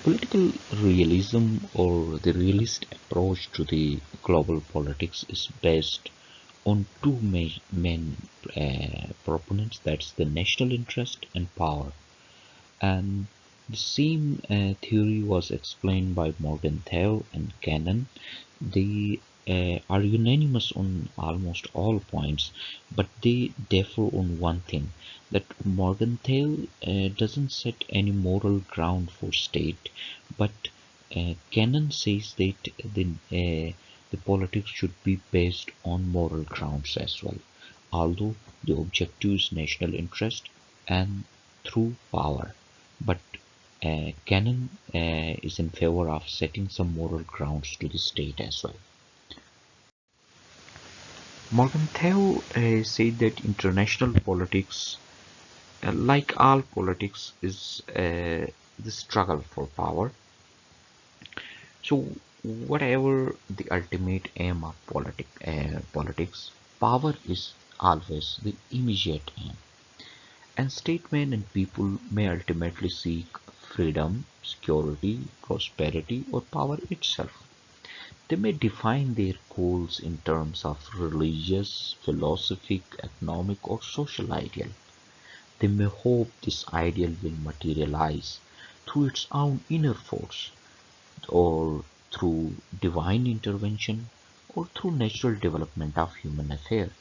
Political realism, or the realist approach to the global politics, is based on two main proponents, that's the national interest and power. And the same theory was explained by Morgenthau and Cannon. They are unanimous on almost all points, but they differ on one thing, that Morgenthau doesn't set any moral ground for state, but Cannon says that the politics should be based on moral grounds as well, although the objective is national interest and through power. But Cannon is in favor of setting some moral grounds to the state as well. Morgenthau said that international politics, like all politics, is the struggle for power. So, whatever the ultimate aim of politics, power is always the immediate aim. And statesmen and people may ultimately seek freedom, security, prosperity, or power itself. They may define their goals in terms of religious, philosophic, economic, or social ideal. They may hope this ideal will materialize through its own inner force, or through divine intervention, or through natural development of human affairs.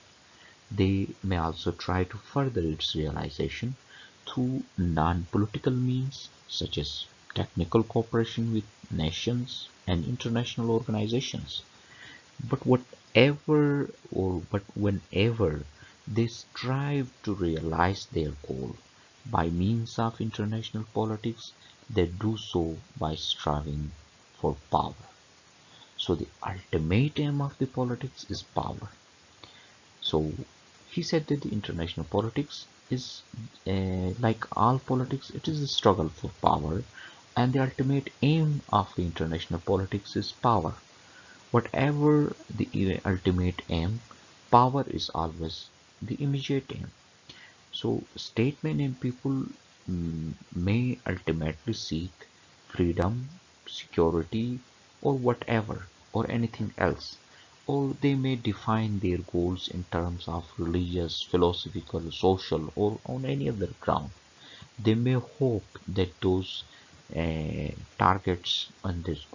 They may also try to further its realization through non-political means such as technical cooperation with nations and international organizations. But whenever they strive to realize their goal by means of international politics, they do so by striving for power. So the ultimate aim of the politics is power. So he said that the international politics is, like all politics, it is a struggle for power, and the ultimate aim of the international politics is power. Whatever the ultimate aim, power is always the immediate aim. So statesmen and people may ultimately seek freedom, security, or whatever, or anything else. Or they may define their goals in terms of religious, philosophical, social, or on any other ground. They may hope that those targets and those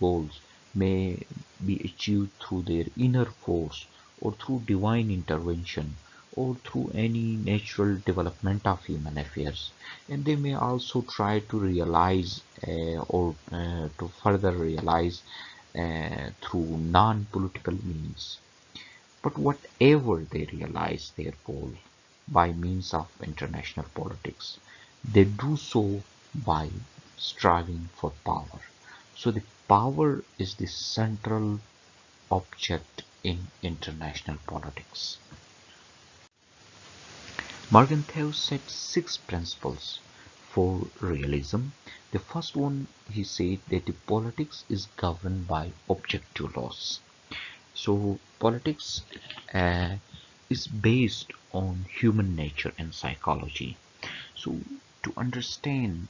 goals may be achieved through their inner force, or through divine intervention, or through any natural development of human affairs. And they may also try to realize, or to further realize through non-political means. But whatever they realize their goal by means of international politics, they do so by striving for power. So the power is the central object in international politics. Morgenthau set 6 principles for realism. The first one, he said that the politics is governed by objective laws. So politics uh, is based on human nature and psychology. So to understand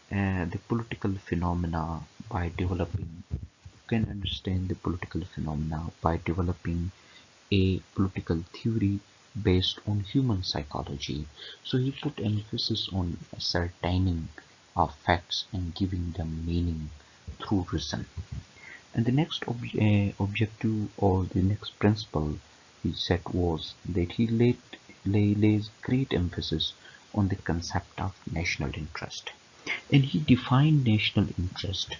the political phenomena by developing, you can understand the political phenomena by developing a political theory based on human psychology. So he put emphasis on ascertaining of facts and giving them meaning through reason. And the next objective, or the next principle he set, was that he lays great emphasis on the concept of national interest. And he defined national interest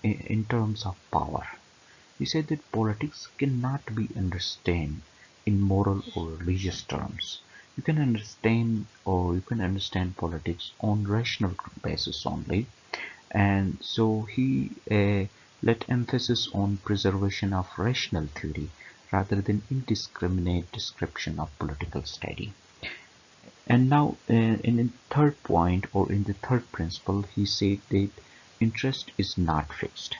in terms of power. He said that politics cannot be understood in moral or religious terms. You can understand politics on rational basis only. And so he let emphasis on preservation of rational theory rather than indiscriminate description of political study. And now, in the third point, or in the third principle, he said that interest is not fixed.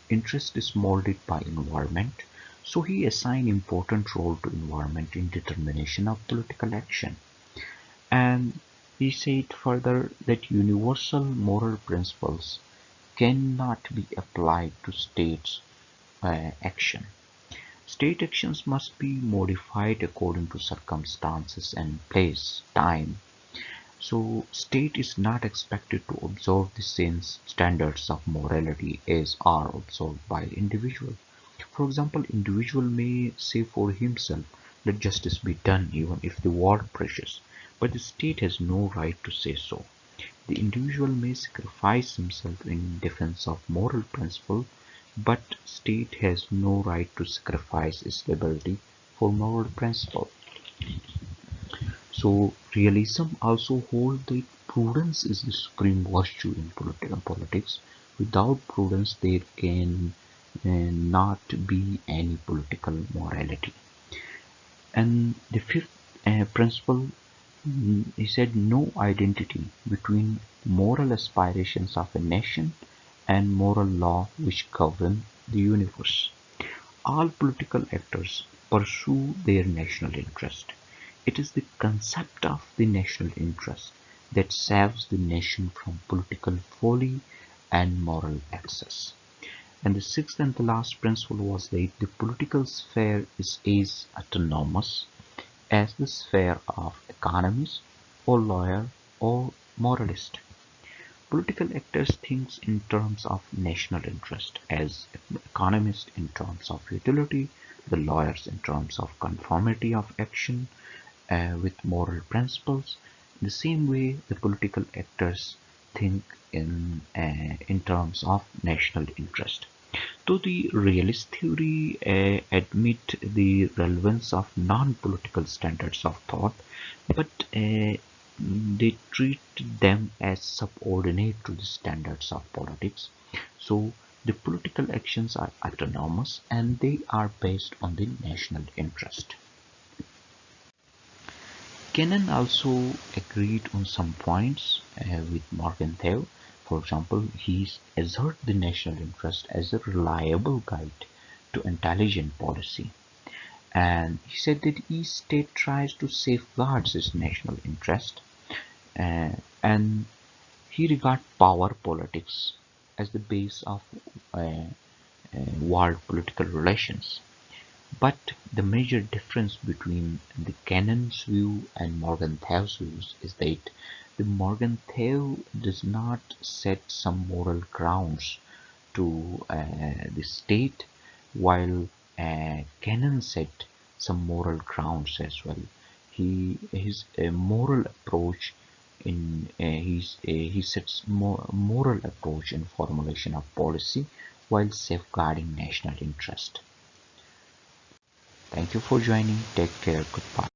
Interest is molded by environment. So he assigned important role to environment in determination of political action. And He said further that universal moral principles cannot be applied to states' action. State actions must be modified according to circumstances and place, time. So, state is not expected to observe the same standards of morality as are observed by individual. For example, individual may say for himself, let justice be done even if the world pressures, but the state has no right to say so. The individual may sacrifice himself in defense of moral principle, but state has no right to sacrifice its liberty for moral principle. So realism also holds that prudence is the supreme virtue in politics. Without prudence, there can not be any political morality. And the fifth principle, he said, no identity between moral aspirations of a nation and moral law which govern the universe. All political actors pursue their national interest. It is the concept of the national interest that saves the nation from political folly and moral excess. And the sixth and the last principle was that the political sphere is as autonomous as the sphere of economist or lawyer or moralist. Political actors think in terms of national interest, as economists in terms of utility, the lawyers in terms of conformity of action with moral principles. In the same way, the political actors think in terms of national interest. Though the realist theory admit the relevance of non-political standards of thought, but they treat them as subordinate to the standards of politics. So the political actions are autonomous and they are based on the national interest. Kennan also agreed on some points with Morgenthau. For example, he asserted the national interest as a reliable guide to intelligent policy. And he said that each state tries to safeguard its national interest, and he regarded power politics as the base of world political relations. But the major difference between the Cannon's view and Morgenthau's views is that the Morgenthau does not set some moral grounds to the state, while Cannon set some moral grounds as well. His moral approach he sets moral approach in formulation of policy while safeguarding national interest. Thank you for joining. Take care. Goodbye.